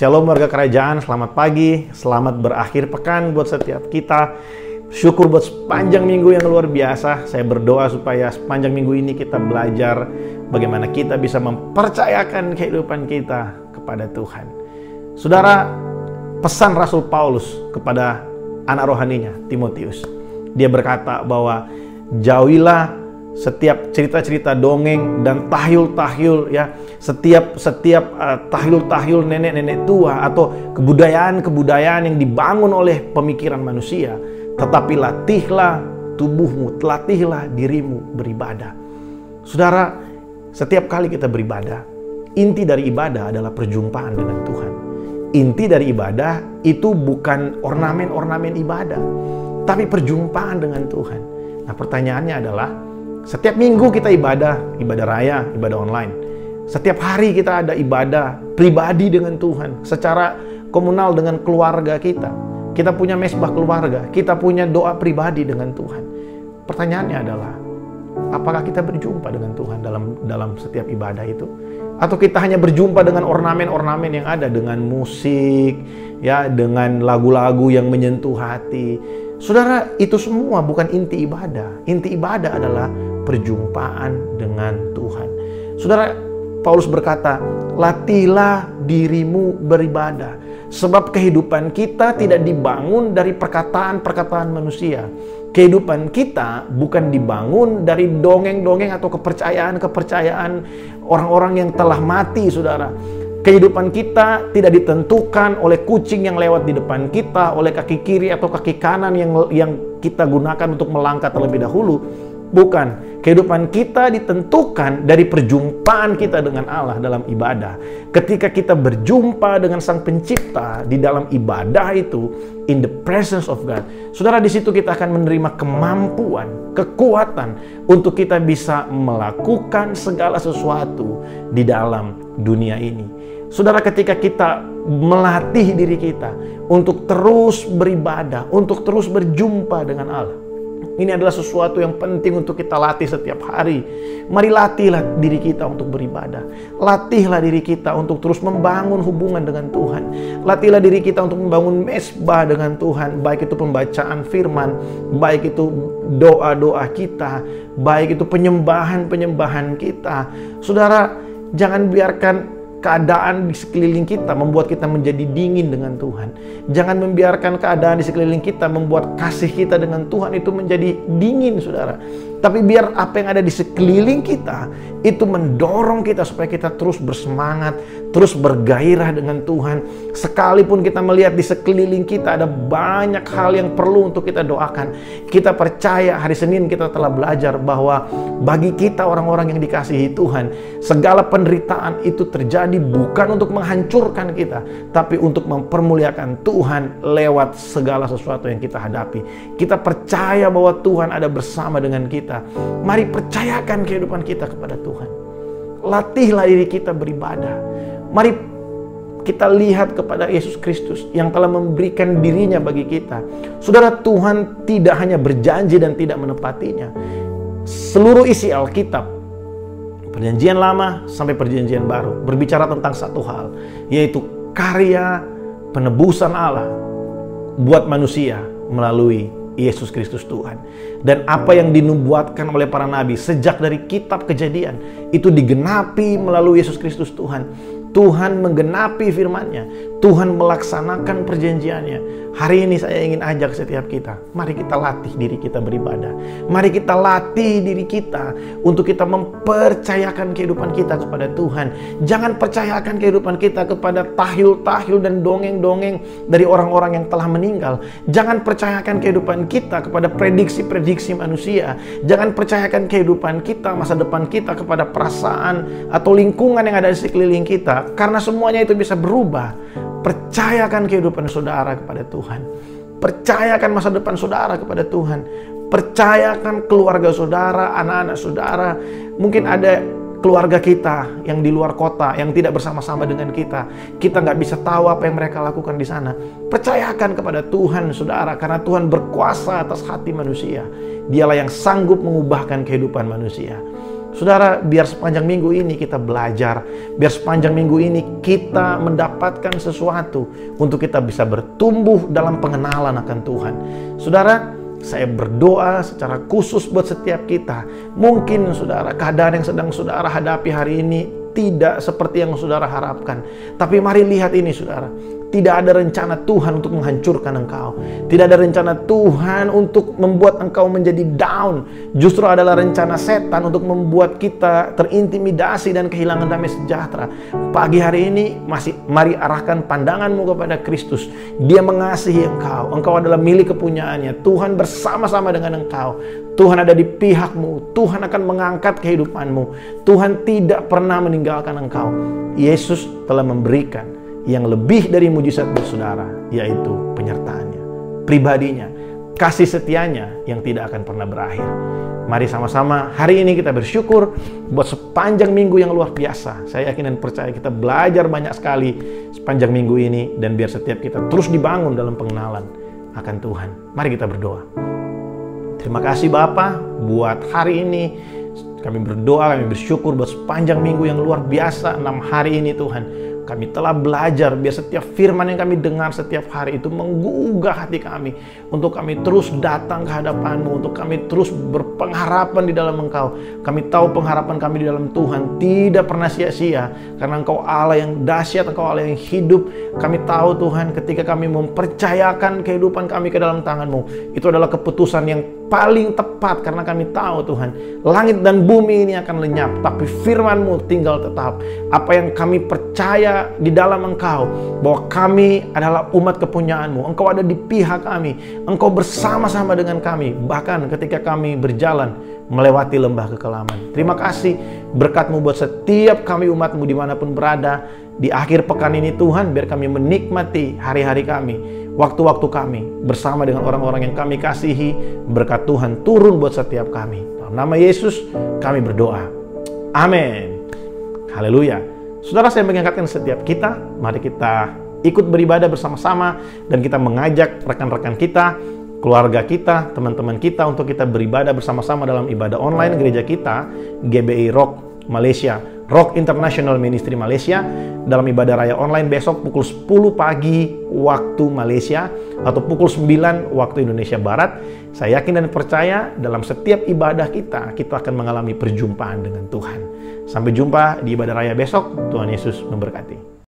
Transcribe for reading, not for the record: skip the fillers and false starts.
Shalom warga kerajaan, selamat pagi, selamat berakhir pekan buat setiap kita. Syukur buat sepanjang minggu yang luar biasa. Saya berdoa supaya sepanjang minggu ini kita belajar bagaimana kita bisa mempercayakan kehidupan kita kepada Tuhan. Saudara, pesan Rasul Paulus kepada anak rohaninya, Timotius. Dia berkata bahwa jauhilah setiap cerita-cerita dongeng dan tahyul-tahyul, ya, setiap tahyul-tahyul nenek-nenek tua atau kebudayaan-kebudayaan yang dibangun oleh pemikiran manusia, tetapi latihlah tubuhmu, latihlah dirimu beribadah. Saudara, setiap kali kita beribadah, inti dari ibadah adalah perjumpaan dengan Tuhan. Inti dari ibadah itu bukan ornamen-ornamen ibadah, tapi perjumpaan dengan Tuhan. Nah, pertanyaannya adalah, setiap minggu kita ibadah raya, ibadah online. Setiap hari kita ada ibadah pribadi dengan Tuhan, secara komunal dengan keluarga kita. Kita punya mesbah keluarga, kita punya doa pribadi dengan Tuhan. Pertanyaannya adalah, apakah kita berjumpa dengan Tuhan dalam setiap ibadah itu? Atau kita hanya berjumpa dengan ornamen-ornamen yang ada, dengan musik, ya, dengan lagu-lagu yang menyentuh hati. Saudara, itu semua bukan inti ibadah. Inti ibadah adalah perjumpaan dengan Tuhan. Saudara, Paulus berkata, latihlah dirimu beribadah. Sebab kehidupan kita tidak dibangun dari perkataan-perkataan manusia. Kehidupan kita bukan dibangun dari dongeng-dongeng atau kepercayaan-kepercayaan orang-orang yang telah mati, saudara. Kehidupan kita tidak ditentukan oleh kucing yang lewat di depan kita, oleh kaki kiri atau kaki kanan yang kita gunakan untuk melangkah terlebih dahulu. Bukan. Kehidupan kita ditentukan dari perjumpaan kita dengan Allah dalam ibadah. Ketika kita berjumpa dengan Sang Pencipta di dalam ibadah itu, in the presence of God, saudara, di situ kita akan menerima kemampuan, kekuatan untuk kita bisa melakukan segala sesuatu di dalam dunia ini. Saudara, ketika kita melatih diri kita untuk terus beribadah, untuk terus berjumpa dengan Allah, ini adalah sesuatu yang penting untuk kita latih setiap hari. Mari latihlah diri kita untuk beribadah. Latihlah diri kita untuk terus membangun hubungan dengan Tuhan. Latihlah diri kita untuk membangun mesbah dengan Tuhan. Baik itu pembacaan firman, baik itu doa-doa kita, baik itu penyembahan-penyembahan kita. Saudara, jangan biarkan keadaan di sekeliling kita membuat kita menjadi dingin dengan Tuhan. Jangan membiarkan keadaan di sekeliling kita membuat kasih kita dengan Tuhan itu menjadi dingin, saudara. Tapi biar apa yang ada di sekeliling kita itu mendorong kita supaya kita terus bersemangat, terus bergairah dengan Tuhan. Sekalipun kita melihat di sekeliling kita ada banyak hal yang perlu untuk kita doakan. Kita percaya hari Senin kita telah belajar bahwa bagi kita orang-orang yang dikasihi Tuhan, segala penderitaan itu terjadi bukan untuk menghancurkan kita, tapi untuk mempermuliakan Tuhan lewat segala sesuatu yang kita hadapi. Kita percaya bahwa Tuhan ada bersama dengan kita. Mari percayakan kehidupan kita kepada Tuhan. Latihlah diri kita beribadah. Mari kita lihat kepada Yesus Kristus yang telah memberikan dirinya bagi kita. Saudara, Tuhan tidak hanya berjanji dan tidak menepatinya. Seluruh isi Alkitab, Perjanjian Lama sampai Perjanjian Baru, berbicara tentang satu hal, yaitu karya penebusan Allah buat manusia melalui Yesus Kristus Tuhan. Dan apa yang dinubuatkan oleh para nabi sejak dari kitab Kejadian itu digenapi melalui Yesus Kristus Tuhan. Tuhan menggenapi firman-Nya. Tuhan melaksanakan perjanjiannya. Hari ini saya ingin ajak setiap kita, mari kita latih diri kita beribadah. Mari kita latih diri kita untuk kita mempercayakan kehidupan kita kepada Tuhan. Jangan percayakan kehidupan kita kepada tahyul-tahyul dan dongeng-dongeng dari orang-orang yang telah meninggal. Jangan percayakan kehidupan kita kepada prediksi-prediksi manusia. Jangan percayakan kehidupan kita, masa depan kita kepada perasaan atau lingkungan yang ada di sekeliling kita. Karena semuanya itu bisa berubah. Percayakan kehidupan saudara kepada Tuhan. Percayakan masa depan saudara kepada Tuhan. Percayakan keluarga saudara, anak-anak saudara. Mungkin ada keluarga kita yang di luar kota, yang tidak bersama-sama dengan kita. Kita nggak bisa tahu apa yang mereka lakukan di sana. Percayakan kepada Tuhan, saudara, karena Tuhan berkuasa atas hati manusia. Dialah yang sanggup mengubahkan kehidupan manusia. Saudara, biar sepanjang minggu ini kita belajar, biar sepanjang minggu ini kita mendapatkan sesuatu untuk kita bisa bertumbuh dalam pengenalan akan Tuhan. Saudara, saya berdoa secara khusus buat setiap kita. Mungkin saudara, keadaan yang sedang saudara hadapi hari ini tidak seperti yang saudara harapkan. Tapi mari lihat ini saudara. Tidak ada rencana Tuhan untuk menghancurkan engkau. Tidak ada rencana Tuhan untuk membuat engkau menjadi down. Justru adalah rencana setan untuk membuat kita terintimidasi dan kehilangan damai sejahtera. Pagi hari ini mari arahkan pandanganmu kepada Kristus. Dia mengasihi engkau. Engkau adalah milik kepunyaannya. Tuhan bersama-sama dengan engkau. Tuhan ada di pihakmu. Tuhan akan mengangkat kehidupanmu. Tuhan tidak pernah meninggalkan engkau. Yesus telah memberikan yang lebih dari mujizat buat saudara, yaitu penyertaannya, pribadinya, kasih setianya yang tidak akan pernah berakhir. Mari sama-sama hari ini kita bersyukur buat sepanjang minggu yang luar biasa. Saya yakin dan percaya kita belajar banyak sekali sepanjang minggu ini, dan biar setiap kita terus dibangun dalam pengenalan akan Tuhan. Mari kita berdoa. Terima kasih Bapa buat hari ini. Kami berdoa, kami bersyukur buat sepanjang minggu yang luar biasa, 6 hari ini Tuhan. Kami telah belajar biar setiap firman yang kami dengar setiap hari itu menggugah hati kami. Untuk kami terus datang ke hadapan-Mu, untuk kami terus berpengharapan di dalam Engkau. Kami tahu pengharapan kami di dalam Tuhan tidak pernah sia-sia. Karena Engkau Allah yang dahsyat, Engkau Allah yang hidup. Kami tahu Tuhan ketika kami mempercayakan kehidupan kami ke dalam tangan-Mu, itu adalah keputusan yang paling tepat, karena kami tahu Tuhan, langit dan bumi ini akan lenyap, tapi firman-Mu tinggal tetap. Apa yang kami percaya di dalam Engkau, bahwa kami adalah umat kepunyaan-Mu, Engkau ada di pihak kami, Engkau bersama-sama dengan kami, bahkan ketika kami berjalan melewati lembah kekelaman. Terima kasih berkat-Mu buat setiap kami umat-Mu dimanapun berada. Di akhir pekan ini Tuhan, biar kami menikmati hari-hari kami, waktu-waktu kami bersama dengan orang-orang yang kami kasihi. Berkat Tuhan turun buat setiap kami. Dalam nama Yesus kami berdoa. Amin. Haleluya. Saudara, saya mengingatkan setiap kita, mari kita ikut beribadah bersama-sama, dan kita mengajak rekan-rekan kita, keluarga kita, teman-teman kita untuk kita beribadah bersama-sama dalam ibadah online gereja kita, GBI Rock Malaysia, Rock International Ministry Malaysia, dalam ibadah raya online besok pukul 10 pagi waktu Malaysia atau pukul 9 waktu Indonesia Barat. Saya yakin dan percaya dalam setiap ibadah kita akan mengalami perjumpaan dengan Tuhan. Sampai jumpa di ibadah raya besok. Tuhan Yesus memberkati.